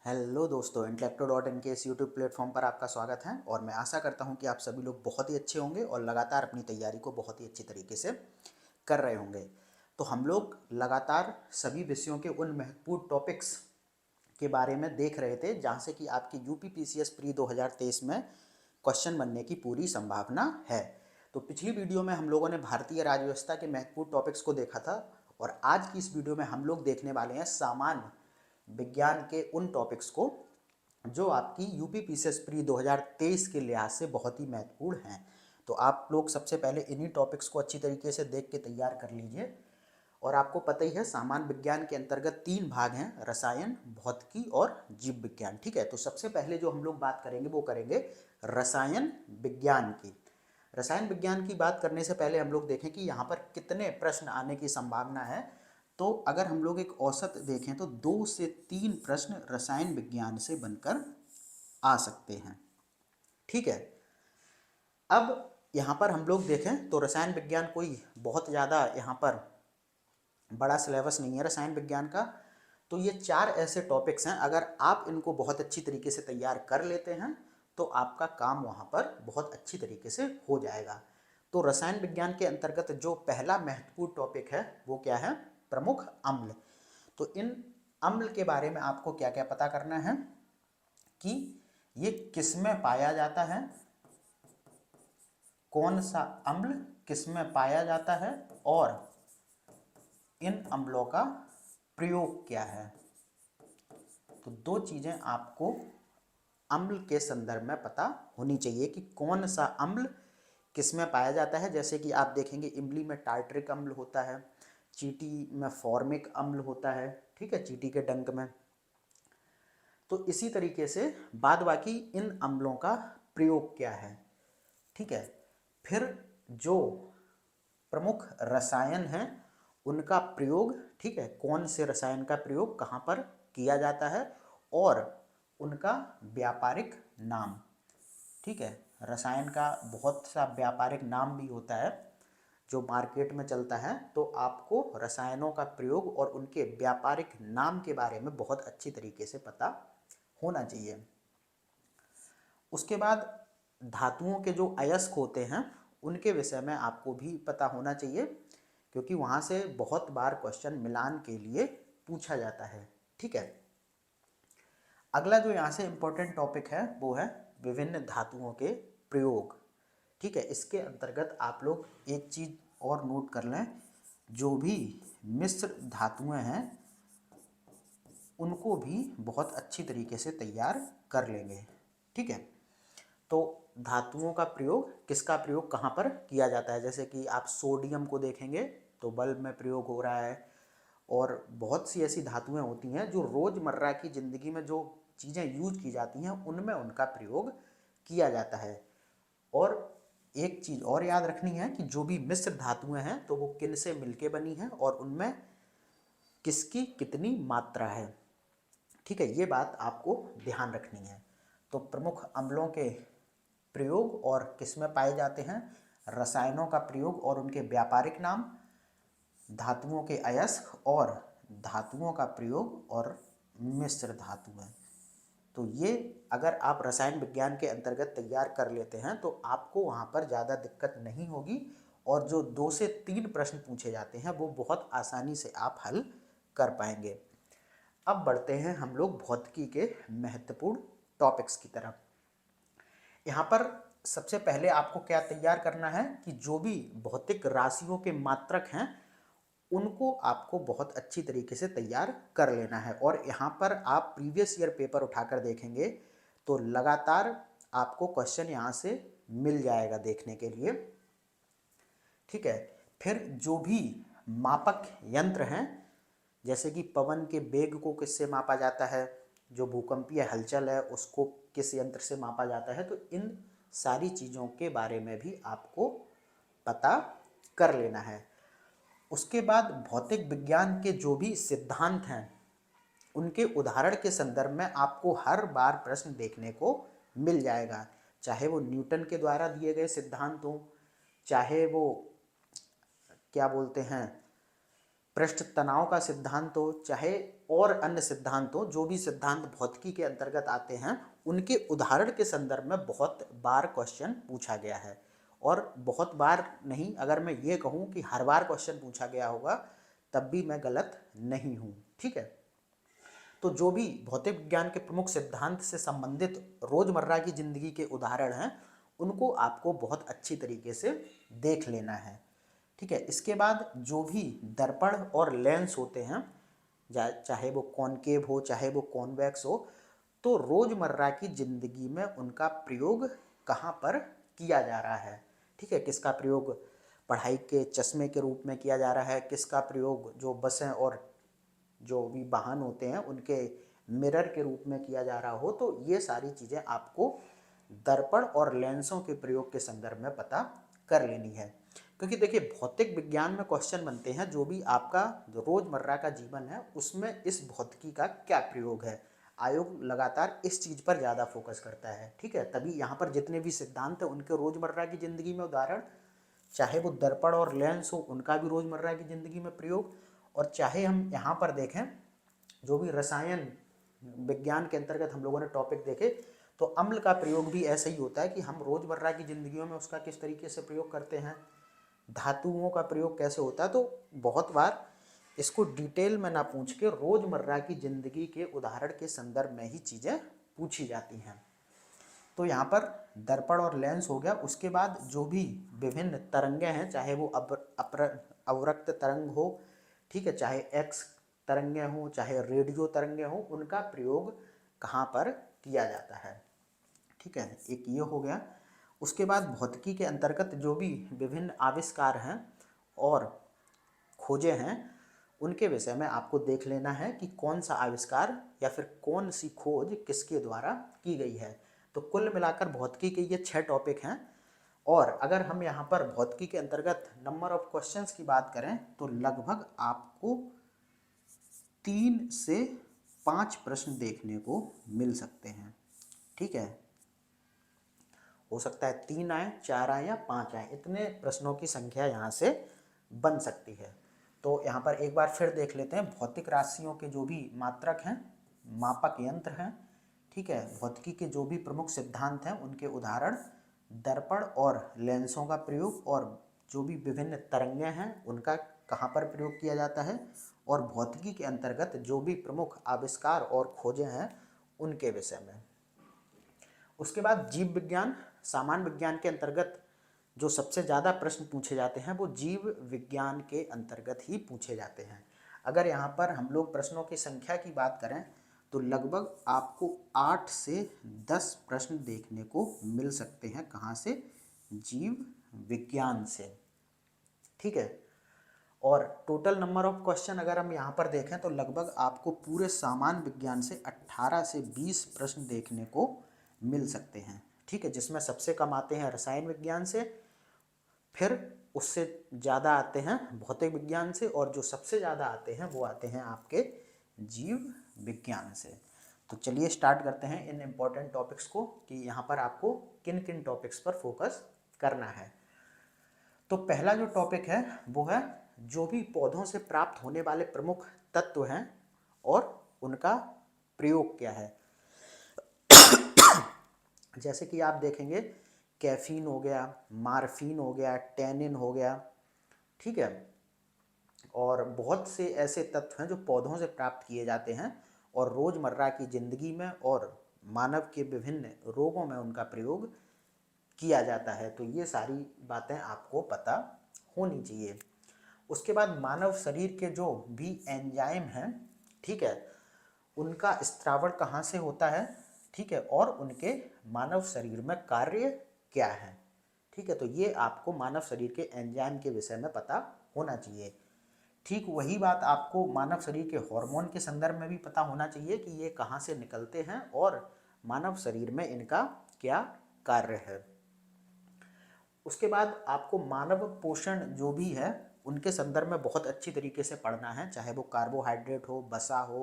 Hello दोस्तों, इंटेलेक्टो.इन के इस यूट्यूब प्लेटफॉर्म पर आपका स्वागत है और मैं आशा करता हूं कि आप सभी लोग बहुत ही अच्छे होंगे और लगातार अपनी तैयारी को बहुत ही अच्छी तरीके से कर रहे होंगे। तो हम लोग लगातार सभी विषयों के उन महत्वपूर्ण टॉपिक्स के बारे में देख रहे थे जहां से कि आपकी यूपी पीसीएस प्री 2023 में क्वेश्चन बनने की पूरी संभावना है। तो पिछली वीडियो में हम लोगों ने भारतीय राज्य व्यवस्था के महत्वपूर्ण टॉपिक्स को देखा था और आज की इस वीडियो में हम लोग देखने वाले हैं सामान्य विज्ञान के उन टॉपिक्स को जो आपकी यूपी पीसीएस प्री 2023 के लिहाज से बहुत ही महत्वपूर्ण हैं। तो आप लोग सबसे पहले इन्हीं टॉपिक्स को अच्छी तरीके से देख के तैयार कर लीजिए। और आपको पता ही है सामान्य विज्ञान के अंतर्गत 3 भाग हैं, रसायन, भौतिकी और जीव विज्ञान। ठीक है, तो सबसे पहले जो हम लोग बात करेंगे वो करेंगे रसायन विज्ञान की। रसायन विज्ञान की बात करने से पहले हम लोग देखें कि यहाँ पर कितने प्रश्न आने की संभावना है। तो अगर हम लोग एक औसत देखें तो 2 से 3 प्रश्न रसायन विज्ञान से बनकर आ सकते हैं। ठीक है, अब यहाँ पर हम लोग देखें तो रसायन विज्ञान कोई बहुत ज़्यादा यहाँ पर बड़ा सिलेबस नहीं है रसायन विज्ञान का। तो ये 4 ऐसे टॉपिक्स हैं, अगर आप इनको बहुत अच्छी तरीके से तैयार कर लेते हैं तो आपका काम वहाँ पर बहुत अच्छी तरीके से हो जाएगा। तो रसायन विज्ञान के अंतर्गत जो पहला महत्वपूर्ण टॉपिक है वो क्या है? प्रमुख अम्ल। तो इन अम्ल के बारे में आपको क्या क्या पता करना है कि ये किसमें पाया जाता है, कौन सा अम्ल किसमें पाया जाता है और इन अम्लों का प्रयोग क्या है। तो 2 चीजें आपको अम्ल के संदर्भ में पता होनी चाहिए कि कौन सा अम्ल किसमें पाया जाता है। जैसे कि आप देखेंगे इमली में टार्टरिक अम्ल होता है, चींटी में फॉर्मिक अम्ल होता है, ठीक है, चींटी के डंक में। तो इसी तरीके से बाद बाकी इन अम्लों का प्रयोग क्या है। ठीक है, फिर जो प्रमुख रसायन हैं उनका प्रयोग, ठीक है, कौन से रसायन का प्रयोग कहाँ पर किया जाता है और उनका व्यापारिक नाम। ठीक है, रसायन का बहुत सा व्यापारिक नाम भी होता है जो मार्केट में चलता है। तो आपको रसायनों का प्रयोग और उनके व्यापारिक नाम के बारे में बहुत अच्छी तरीके से पता होना चाहिए। उसके बाद धातुओं के जो अयस्क होते हैं उनके विषय में आपको भी पता होना चाहिए, क्योंकि वहाँ से बहुत बार क्वेश्चन मिलान के लिए पूछा जाता है। ठीक है, अगला जो यहाँ से इम्पोर्टेंट टॉपिक है वो है विभिन्न धातुओं के प्रयोग। ठीक है, इसके अंतर्गत आप लोग एक चीज़ और नोट कर लें, जो भी मिश्र धातुएं हैं उनको भी बहुत अच्छी तरीके से तैयार कर लेंगे। ठीक है, तो धातुओं का प्रयोग, किसका प्रयोग कहाँ पर किया जाता है, जैसे कि आप सोडियम को देखेंगे तो बल्ब में प्रयोग हो रहा है। और बहुत सी ऐसी धातुएं होती हैं जो रोज़मर्रा की ज़िंदगी में जो चीज़ें यूज की जाती हैं उनमें उनका प्रयोग किया जाता है। और एक चीज़ और याद रखनी है कि जो भी मिश्र धातुएं हैं तो वो किन से मिलके बनी हैं और उनमें किसकी कितनी मात्रा है। ठीक है, ये बात आपको ध्यान रखनी है। तो प्रमुख अम्लों के प्रयोग और किसमें पाए जाते हैं, रसायनों का प्रयोग और उनके व्यापारिक नाम, धातुओं के अयस्क और धातुओं का प्रयोग और मिश्र धातुएं। तो ये अगर आप रसायन विज्ञान के अंतर्गत तैयार कर लेते हैं तो आपको वहाँ पर ज़्यादा दिक्कत नहीं होगी और जो 2 से 3 प्रश्न पूछे जाते हैं वो बहुत आसानी से आप हल कर पाएंगे। अब बढ़ते हैं हम लोग भौतिकी के महत्वपूर्ण टॉपिक्स की तरफ। यहाँ पर सबसे पहले आपको क्या तैयार करना है कि जो भी भौतिक राशियों के मात्रक हैं उनको आपको बहुत अच्छी तरीके से तैयार कर लेना है। और यहाँ पर आप प्रीवियस ईयर पेपर उठाकर देखेंगे तो लगातार आपको क्वेश्चन यहाँ से मिल जाएगा देखने के लिए। ठीक है, फिर जो भी मापक यंत्र हैं, जैसे कि पवन के वेग को किससे मापा जाता है, जो भूकंपीय हलचल है उसको किस यंत्र से मापा जाता है, तो इन सारी चीज़ों के बारे में भी आपको पता कर लेना है। उसके बाद भौतिक विज्ञान के जो भी सिद्धांत हैं उनके उदाहरण के संदर्भ में आपको हर बार प्रश्न देखने को मिल जाएगा, चाहे वो न्यूटन के द्वारा दिए गए सिद्धांत हों, चाहे वो क्या बोलते हैं पृष्ठ तनाव का सिद्धांत हो, चाहे और अन्य सिद्धांत हो, जो भी सिद्धांत भौतिकी के अंतर्गत आते हैं उनके उदाहरण के संदर्भ में बहुत बार क्वेश्चन पूछा गया है। और बहुत बार नहीं, अगर मैं ये कहूँ कि हर बार क्वेश्चन पूछा गया होगा तब भी मैं गलत नहीं हूँ। ठीक है, तो जो भी भौतिक विज्ञान के प्रमुख सिद्धांत से संबंधित रोजमर्रा की जिंदगी के उदाहरण हैं उनको आपको बहुत अच्छी तरीके से देख लेना है। ठीक है, इसके बाद जो भी दर्पण और लेंस होते हैं, चाहे वो कॉनकेव हो चाहे वो कॉन्वेक्स हो, तो रोजमर्रा की जिंदगी में उनका प्रयोग कहाँ पर किया जा रहा है। ठीक है, किसका प्रयोग पढ़ाई के चश्मे के रूप में किया जा रहा है, किसका प्रयोग जो बसें और जो भी वाहन होते हैं उनके मिरर के रूप में किया जा रहा हो। तो ये सारी चीज़ें आपको दर्पण और लेंसों के प्रयोग के संदर्भ में पता कर लेनी है। क्योंकि देखिए भौतिक विज्ञान में क्वेश्चन बनते हैं जो भी आपका रोजमर्रा का जीवन है उसमें इस भौतिकी का क्या प्रयोग है। आयोग लगातार इस चीज़ पर ज़्यादा फोकस करता है। ठीक है, तभी यहाँ पर जितने भी सिद्धांत हैं उनके रोजमर्रा की ज़िंदगी में उदाहरण, चाहे वो दर्पण और लेंस हो उनका भी रोजमर्रा की ज़िंदगी में प्रयोग, और चाहे हम यहाँ पर देखें जो भी रसायन विज्ञान के अंतर्गत हम लोगों ने टॉपिक देखे, तो अम्ल का प्रयोग भी ऐसा ही होता है कि हम रोजमर्रा की जिंदगियों में उसका किस तरीके से प्रयोग करते हैं, धातुओं का प्रयोग कैसे होता है। तो बहुत बार इसको डिटेल में ना पूछ के रोजमर्रा की जिंदगी के उदाहरण के संदर्भ में ही चीज़ें पूछी जाती हैं। तो यहाँ पर दर्पण और लेंस हो गया। उसके बाद जो भी विभिन्न तरंगें हैं, चाहे वो अवरक्त तरंग हो, ठीक है, चाहे एक्स तरंगें हो चाहे रेडियो तरंगें हो, उनका प्रयोग कहाँ पर किया जाता है। ठीक है, एक ये हो गया। उसके बाद भौतिकी के अंतर्गत जो भी विभिन्न आविष्कार हैं और खोजें हैं उनके विषय में आपको देख लेना है कि कौन सा आविष्कार या फिर कौन सी खोज किसके द्वारा की गई है। तो कुल मिलाकर भौतिकी के ये 6 टॉपिक हैं। और अगर हम यहाँ पर भौतिकी के अंतर्गत नंबर ऑफ क्वेश्चंस की बात करें तो लगभग आपको 3 से 5 प्रश्न देखने को मिल सकते हैं। ठीक है, हो सकता है 3 आए, 4 आए या 5 आए, इतने प्रश्नों की संख्या यहाँ से बन सकती है। तो यहाँ पर एक बार फिर देख लेते हैं भौतिक राशियों के जो भी मात्रक हैं, मापक यंत्र हैं, ठीक है, भौतिकी के जो भी प्रमुख सिद्धांत हैं उनके उदाहरण, दर्पण और लेंसों का प्रयोग, और जो भी विभिन्न तरंगें हैं उनका कहाँ पर प्रयोग किया जाता है, और भौतिकी के अंतर्गत जो भी प्रमुख आविष्कार और खोजें हैं उनके विषय में। उसके बाद जीव विज्ञान, सामान्य विज्ञान के अंतर्गत जो सबसे ज़्यादा प्रश्न पूछे जाते हैं वो जीव विज्ञान के अंतर्गत ही पूछे जाते हैं। अगर यहाँ पर हम लोग प्रश्नों की संख्या की बात करें तो लगभग आपको 8 से 10 प्रश्न देखने को मिल सकते हैं। कहाँ से? जीव विज्ञान से। ठीक है, और टोटल नंबर ऑफ क्वेश्चन अगर हम यहाँ पर देखें तो लगभग आपको पूरे सामान्य विज्ञान से 18 से 20 प्रश्न देखने को मिल सकते हैं। ठीक है, जिसमें सबसे कम आते हैं रसायन विज्ञान से, फिर उससे ज़्यादा आते हैं भौतिक विज्ञान से, और जो सबसे ज़्यादा आते हैं वो आते हैं आपके जीव विज्ञान से। तो चलिए स्टार्ट करते हैं इन इम्पोर्टेंट टॉपिक्स को कि यहाँ पर आपको किन किन टॉपिक्स पर फोकस करना है। तो पहला जो टॉपिक है वो है जो भी पौधों से प्राप्त होने वाले प्रमुख तत्व हैं और उनका प्रयोग क्या है। जैसे कि आप देखेंगे कैफीन हो गया, मार्फिन हो गया, टैनिन हो गया, ठीक है, और बहुत से ऐसे तत्व हैं जो पौधों से प्राप्त किए जाते हैं और रोज़मर्रा की ज़िंदगी में और मानव के विभिन्न रोगों में उनका प्रयोग किया जाता है। तो ये सारी बातें आपको पता होनी चाहिए। उसके बाद मानव शरीर के जो भी एंजाइम हैं, ठीक है, उनका स्त्रावण कहाँ से होता है, ठीक है, और उनके मानव शरीर में कार्य क्या है। ठीक है, तो ये आपको मानव शरीर के एंजाइम के विषय में पता होना चाहिए। ठीक वही बात आपको मानव शरीर के हार्मोन के संदर्भ में भी पता होना चाहिए कि ये कहाँ से निकलते हैं और मानव शरीर में इनका क्या कार्य है। उसके बाद आपको मानव पोषण जो भी है उनके संदर्भ में बहुत अच्छी तरीके से पढ़ना है, चाहे वो कार्बोहाइड्रेट हो, वसा हो,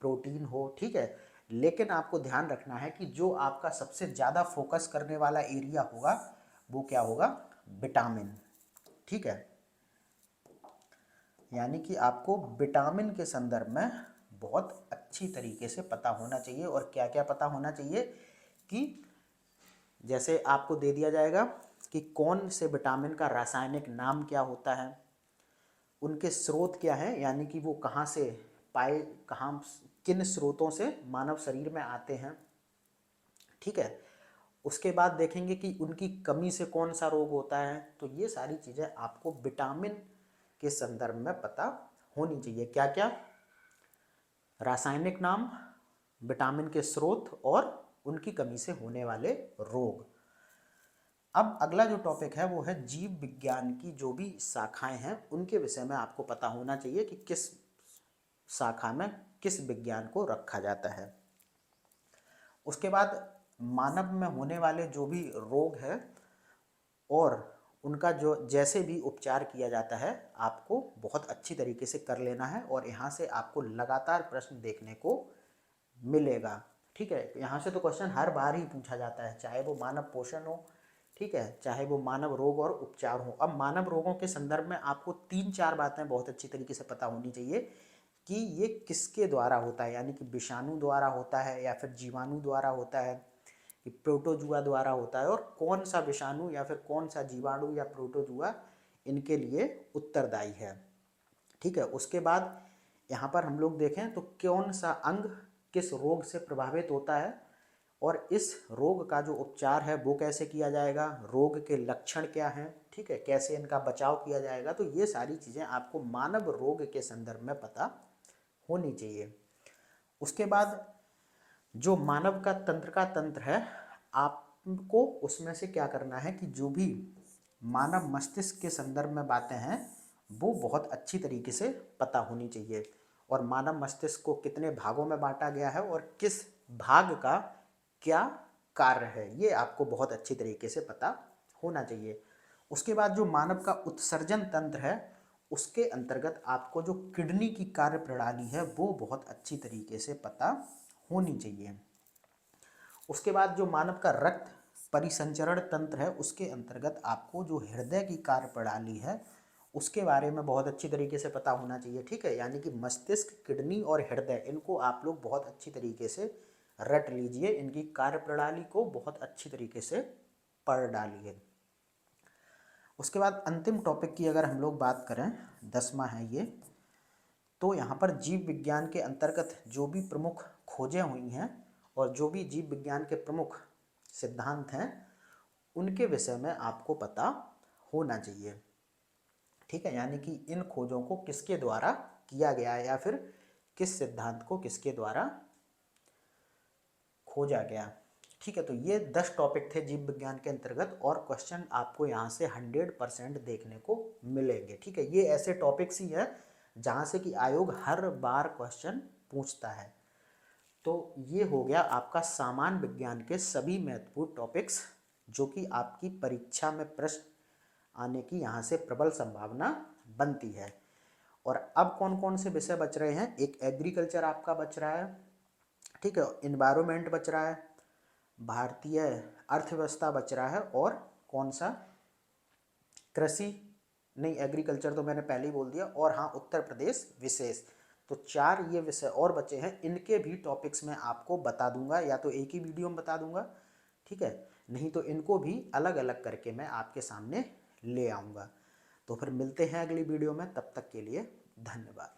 प्रोटीन हो, ठीक है, लेकिन आपको ध्यान रखना है कि जो आपका सबसे ज़्यादा फोकस करने वाला एरिया होगा वो क्या होगा? विटामिन। ठीक है, यानी कि आपको विटामिन के संदर्भ में बहुत अच्छी तरीके से पता होना चाहिए। और क्या क्या पता होना चाहिए कि जैसे आपको दे दिया जाएगा कि कौन से विटामिन का रासायनिक नाम क्या होता है, उनके स्रोत क्या हैं, यानी कि वो कहाँ से पाए, कहाँ किन स्रोतों से मानव शरीर में आते हैं, ठीक है। उसके बाद देखेंगे कि उनकी कमी से कौन सा रोग होता है। तो ये सारी चीज़ें आपको विटामिन के संदर्भ में पता होनी चाहिए। क्या क्या? रासायनिक नाम, विटामिन के स्रोत और उनकी कमी से होने वाले रोग। अब अगला जो टॉपिक है वो है जीव विज्ञान की जो भी शाखाएं हैं उनके विषय में आपको पता होना चाहिए कि किस शाखा में किस विज्ञान को रखा जाता है। उसके बाद मानव में होने वाले जो भी रोग है और उनका जो जैसे भी उपचार किया जाता है आपको बहुत अच्छी तरीके से कर लेना है। और यहाँ से आपको लगातार प्रश्न देखने को मिलेगा, ठीक है। यहाँ से तो क्वेश्चन हर बार ही पूछा जाता है, चाहे वो मानव पोषण हो, ठीक है, चाहे वो मानव रोग और उपचार हो। अब मानव रोगों के संदर्भ में आपको 3-4 बातें बहुत अच्छी तरीके से पता होनी चाहिए कि ये किसके द्वारा होता है, यानी कि विषाणु द्वारा होता है या फिर जीवाणु द्वारा होता है, कि प्रोटोजुआ द्वारा होता है, और कौन सा विषाणु या फिर कौन सा जीवाणु या प्रोटोजुआ इनके लिए उत्तरदायी है, ठीक है। उसके बाद यहाँ पर हम लोग देखें तो कौन सा अंग किस रोग से प्रभावित होता है और इस रोग का जो उपचार है वो कैसे किया जाएगा, रोग के लक्षण क्या हैं, ठीक है, कैसे इनका बचाव किया जाएगा। तो ये सारी चीज़ें आपको मानव रोग के संदर्भ में पता होनी चाहिए। उसके बाद जो मानव का तंत्र है, आपको उसमें से क्या करना है कि जो भी मानव मस्तिष्क के संदर्भ में बातें हैं वो बहुत अच्छी तरीके से पता होनी चाहिए। और मानव मस्तिष्क को कितने भागों में बांटा गया है और किस भाग का क्या कार्य है ये आपको बहुत अच्छी तरीके से पता होना चाहिए। उसके बाद जो मानव का उत्सर्जन तंत्र है उसके अंतर्गत आपको जो किडनी की कार्य प्रणाली है वो बहुत अच्छी तरीके से पता होनी चाहिए। उसके बाद जो मानव का रक्त परिसंचरण तंत्र है उसके अंतर्गत आपको जो हृदय की कार्य प्रणाली है उसके बारे में बहुत अच्छी तरीके से पता होना चाहिए, ठीक है। यानी कि मस्तिष्क, किडनी और हृदय, इनको आप लोग बहुत अच्छी तरीके से रट लीजिए, इनकी कार्य प्रणाली को बहुत अच्छी तरीके से पढ़ डालिए। उसके बाद अंतिम टॉपिक की अगर हम लोग बात करें, 10वां है ये, तो यहाँ पर जीव विज्ञान के अंतर्गत जो भी प्रमुख खोजें हुई हैं और जो भी जीव विज्ञान के प्रमुख सिद्धांत हैं उनके विषय में आपको पता होना चाहिए, ठीक है। यानी कि इन खोजों को किसके द्वारा किया गया है या फिर किस सिद्धांत को किसके द्वारा खोजा गया, ठीक है। तो ये 10 टॉपिक थे जीव विज्ञान के अंतर्गत और क्वेश्चन आपको यहाँ से 100% देखने को मिलेंगे, ठीक है। ये ऐसे टॉपिक्स ही हैं जहाँ से कि आयोग हर बार क्वेश्चन पूछता है। तो ये हो गया आपका सामान्य विज्ञान के सभी महत्वपूर्ण टॉपिक्स जो कि आपकी परीक्षा में प्रश्न आने की यहाँ से प्रबल संभावना बनती है। और अब कौन कौन से विषय बच रहे हैं, एक एग्रीकल्चर आपका बच रहा है, ठीक है, इन्वायरमेंट बच रहा है, भारतीय अर्थव्यवस्था बच रहा है, और कौन सा, कृषि नहीं, एग्रीकल्चर तो मैंने पहले ही बोल दिया, और हाँ उत्तर प्रदेश विशेष। तो 4 ये विषय और बचे हैं, इनके भी टॉपिक्स मैं आपको बता दूंगा, या तो एक ही वीडियो में बता दूंगा, ठीक है, नहीं तो इनको भी अलग अलग करके मैं आपके सामने ले आऊँगा। तो फिर मिलते हैं अगली वीडियो में, तब तक के लिए धन्यवाद।